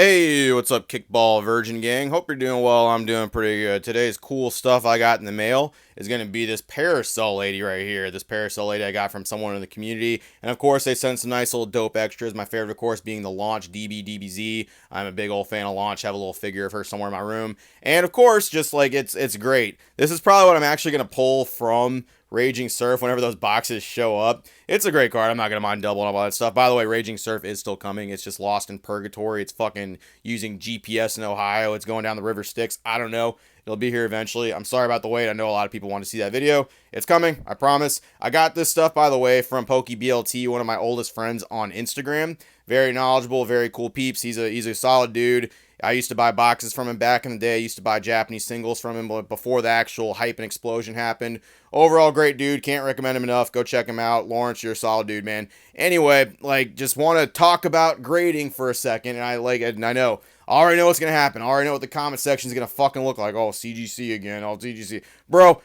Hey, what's up, Kickball Virgin Gang? Hope you're doing well. I'm doing pretty good. Today's cool stuff I got in the mail is going to be this parasol lady right here. This parasol lady I got from someone in the community. And of course, they sent some nice little dope extras. My favorite, of course, being the Launch DBDBZ. I'm a big old fan of Launch. Have a little figure of her somewhere in my room. And of course, just like it's great. This is probably what I'm actually going to pull from Raging Surf whenever those boxes show up. It's a great card. I'm not going to mind doubling up all that stuff. By the way, Raging Surf is still coming. It's just lost in purgatory. It's fucking using GPS in Ohio. It's going down the river Styx. I don't know. It'll be here eventually. I'm sorry about the wait. I know a lot of people want to see that video. It's coming. I promise. I got this stuff, by the way, from PokeBLT, one of my oldest friends on Instagram. Very knowledgeable, very cool peeps. He's a solid dude. I used to buy boxes from him back in the day. I used to buy Japanese singles from him before the actual hype and explosion happened. Overall, great dude. Can't recommend him enough. Go check him out. Lawrence, you're a solid dude, man. Anyway, just want to talk about grading for a second. And I know. I already know what's going to happen. I already know what the comment section is going to fucking look like. Oh, CGC again. Oh, CGC. Bro,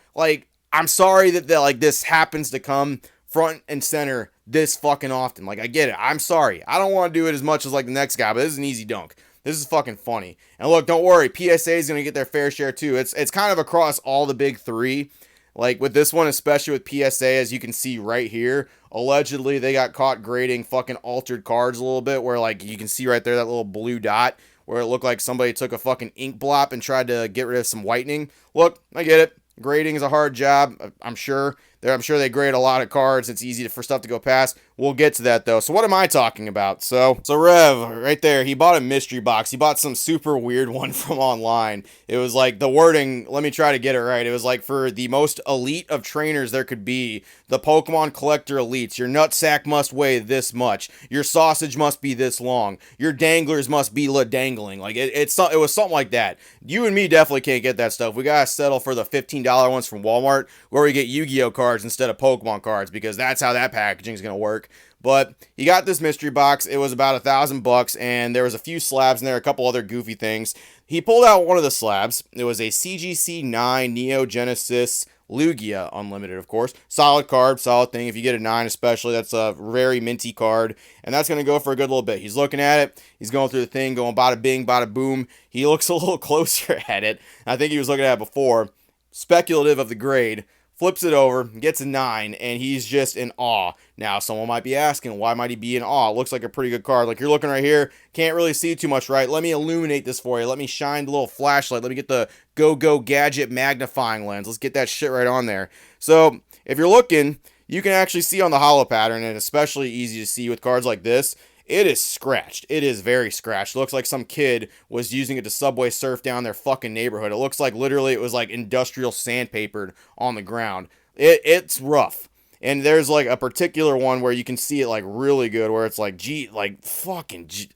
I'm sorry that this happens to come front and center this fucking often. I get it. I'm sorry. I don't want to do it as much as the next guy, but this is an easy dunk. This is fucking funny. And look, don't worry, PSA is going to get their fair share too. It's kind of across all the big three. With this one, especially with PSA, as you can see right here, allegedly they got caught grading fucking altered cards a little bit, where you can see right there that little blue dot where it looked like somebody took a fucking ink blot and tried to get rid of some whitening. Look, I get it. Grading is a hard job, I'm sure. I'm sure they grade a lot of cards. It's easy for stuff to go past. We'll get to that, though. So what am I talking about? So Rev, right there, he bought a mystery box. He bought some super weird one from online. It was the wording, let me try to get it right. It was for the most elite of trainers there could be, the Pokemon Collector Elites. Your nutsack must weigh this much. Your sausage must be this long. Your danglers must be dangling. It was something like that. You and me definitely can't get that stuff. We gotta settle for the $15 ones from Walmart, where we get Yu-Gi-Oh cards instead of Pokemon cards, because that's how that packaging is going to work. But he got this mystery box. It was about $1,000, and there was a few slabs in there, a couple other goofy things. He pulled out one of the slabs. It was a CGC 9 Neo Genesis Lugia Unlimited, of course. Solid card, solid thing. If you get a 9 especially, that's a very minty card, and that's going to go for a good little bit. He's looking at it. He's going through the thing, going bada bing, bada boom. He looks a little closer at it. I think he was looking at it before. Speculative of the grade. Flips it over, gets a 9, and he's just in awe. Now, someone might be asking, why might he be in awe? It looks like a pretty good card. You're looking right here, can't really see too much, right? Let me illuminate this for you. Let me shine the little flashlight. Let me get the Go-Go Gadget magnifying lens. Let's get that shit right on there. So, if you're looking, you can actually see on the holo pattern, and especially easy to see with cards like this, it is scratched. It is very scratched. It looks like some kid was using it to subway surf down their fucking neighborhood. It looks like literally it was industrial sandpapered on the ground. It's rough. And there's a particular one where you can see it really good, where it's fucking G.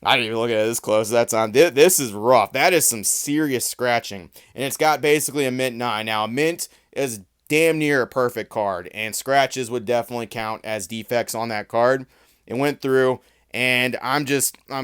I didn't even look at it this close. That's on. This is rough. That is some serious scratching. And it's got basically a mint 9. Now, a mint is damn near a perfect card, and scratches would definitely count as defects on that card. It went through, and I'm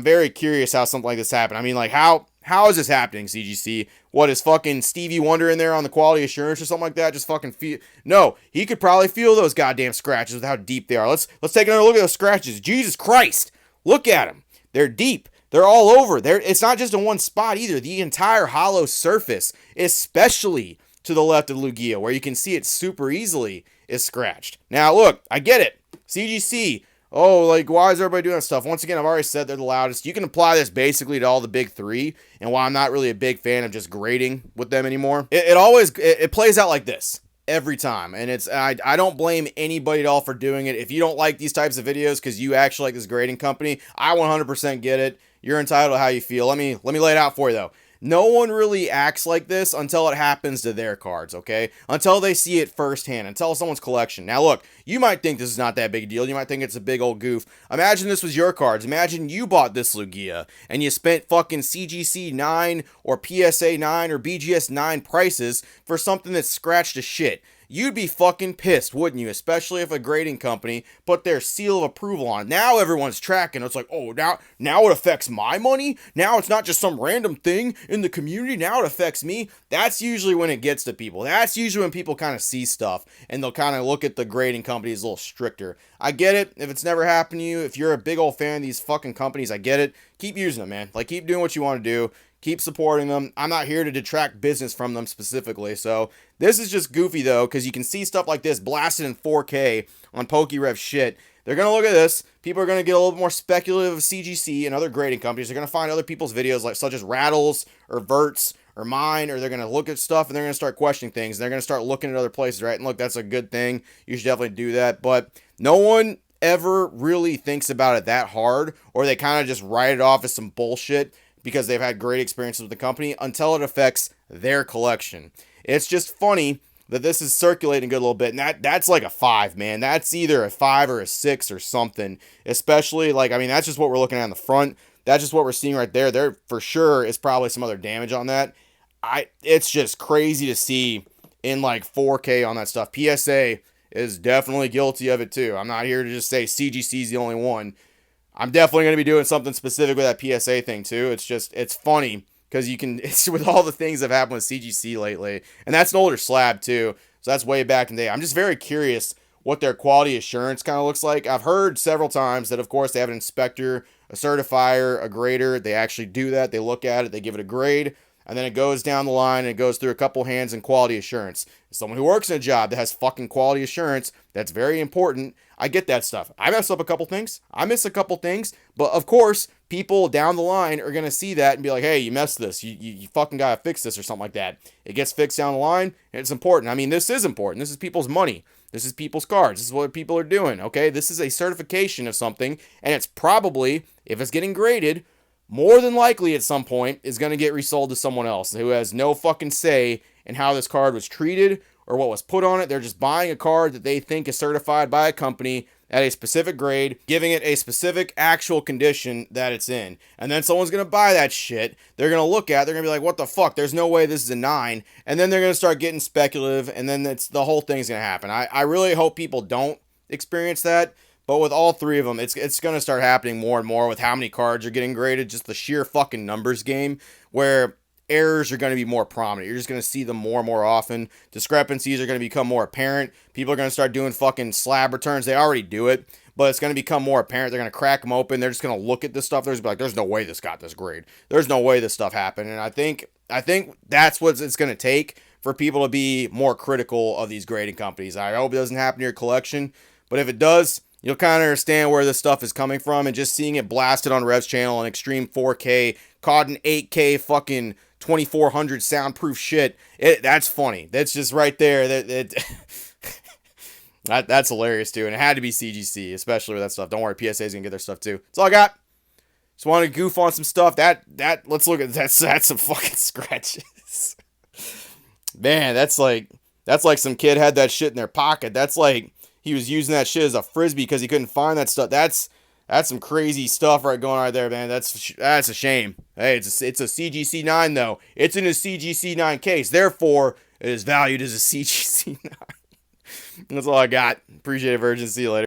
very curious how something like this happened. I mean, how is this happening, CGC? What, is fucking Stevie Wonder in there on the quality assurance or something like that? Just fucking feel. No, he could probably feel those goddamn scratches with how deep they are. Let's take another look at those scratches. Jesus Christ, look at them. They're deep. They're all over. It's not just in one spot either. The entire hollow surface, especially to the left of Lugia, where you can see it super easily, is scratched. Now, look, I get it. CGC, why is everybody doing that stuff? Once again, I've already said they're the loudest. You can apply this basically to all the big three, and while I'm not really a big fan of just grading with them anymore, it plays out like this every time, and I don't blame anybody at all for doing it. If you don't like these types of videos because you actually like this grading company, I 100% get it. You're entitled to how you feel. Let me lay it out for you, though. No one really acts like this until it happens to their cards, okay? Until they see it firsthand, until someone's collection. Now, look, you might think this is not that big a deal. You might think it's a big old goof. Imagine this was your cards. Imagine you bought this Lugia, and you spent fucking CGC 9 or PSA 9 or BGS 9 prices for something that's scratched to shit. you'd be fucking pissed, wouldn't you? Especially if a grading company put their seal of approval on. Now everyone's tracking. It's like, oh, now it affects my money? Now it's not just some random thing in the community. Now it affects me. That's usually when it gets to people. That's usually when people kind of see stuff and they'll kind of look at the grading companies a little stricter. I get it. If it's never happened to you, if you're a big old fan of these fucking companies, I get it. Keep using them, man. Like, keep doing what you want to do. Keep supporting them. I'm not here to detract business from them specifically. So this is just goofy though, because you can see stuff like this blasted in 4K on PokeRev shit. They're going to look at this. People are going to get a little bit more speculative of CGC and other grading companies. They're going to find other people's videos, like such as Rattles or Verts or mine, or they're going to look at stuff and they're going to start questioning things. They're going to start looking at other places, right? And look, that's a good thing. You should definitely do that. But no one ever really thinks about it that hard, or they kind of just write it off as some bullshit because they've had great experiences with the company until it affects their collection. It's just funny that this is circulating a good little bit, and that's like a 5, man. That's either a 5 or a 6 or something. Especially, like, I mean, that's just what we're looking at in the front. That's just what we're seeing right there. There, for sure, is probably some other damage on that. It's just crazy to see in, like, 4K on that stuff. PSA is definitely guilty of it, too. I'm not here to just say CGC is the only one. I'm definitely going to be doing something specific with that PSA thing, too. It's funny. Because it's with all the things that have happened with CGC lately. And that's an older slab, too. So that's way back in the day. I'm just very curious what their quality assurance kind of looks like. I've heard several times that, of course, they have an inspector, a certifier, a grader. They actually do that. They look at it. They give it a grade. And then it goes down the line and it goes through a couple hands in quality assurance. As someone who works in a job that has fucking quality assurance, that's very important. I get that stuff. I mess up a couple things. I miss a couple things. But of course, people down the line are going to see that and be like, hey, you messed this. You fucking got to fix this or something like that. It gets fixed down the line and it's important. I mean, this is important. This is people's money. This is people's cards. This is what people are doing. Okay. This is a certification of something. And it's probably, if it's getting graded, more than likely at some point is going to get resold to someone else who has no fucking say in how this card was treated or what was put on it. They're just buying a card that they think is certified by a company at a specific grade, giving it a specific actual condition that it's in. And then someone's going to buy that shit. They're going to look at it. They're going to be like, what the fuck? There's no way this is a 9. And then they're going to start getting speculative. And then the whole thing's going to happen. I really hope people don't experience that. But with all three of them, it's going to start happening more and more with how many cards are getting graded. Just the sheer fucking numbers game where errors are going to be more prominent. You're just going to see them more and more often. Discrepancies are going to become more apparent. People are going to start doing fucking slab returns. They already do it, but it's going to become more apparent. They're going to crack them open. They're just going to look at this stuff. They're just like, there's no way this got this grade. There's no way this stuff happened. And I think that's what it's going to take for people to be more critical of these grading companies. I hope it doesn't happen to your collection, but if it does, you'll kind of understand where this stuff is coming from, and just seeing it blasted on Rev's channel in extreme 4K, caught in 8K fucking 2400 soundproof shit. That's funny. That's just right there. That's hilarious too. And it had to be CGC, especially with that stuff. Don't worry, PSA's gonna get their stuff too. That's all I got. Just want to goof on some stuff. Let's look at that. That's some fucking scratches. Man, that's like some kid had that shit in their pocket. That's like he was using that shit as a frisbee because he couldn't find that stuff. That's some crazy stuff going on right there, man. That's a shame. Hey, it's a CGC 9 though. It's in a CGC 9 case. Therefore, it is valued as a CGC 9. That's all I got. Appreciate it, Virgin. See you later.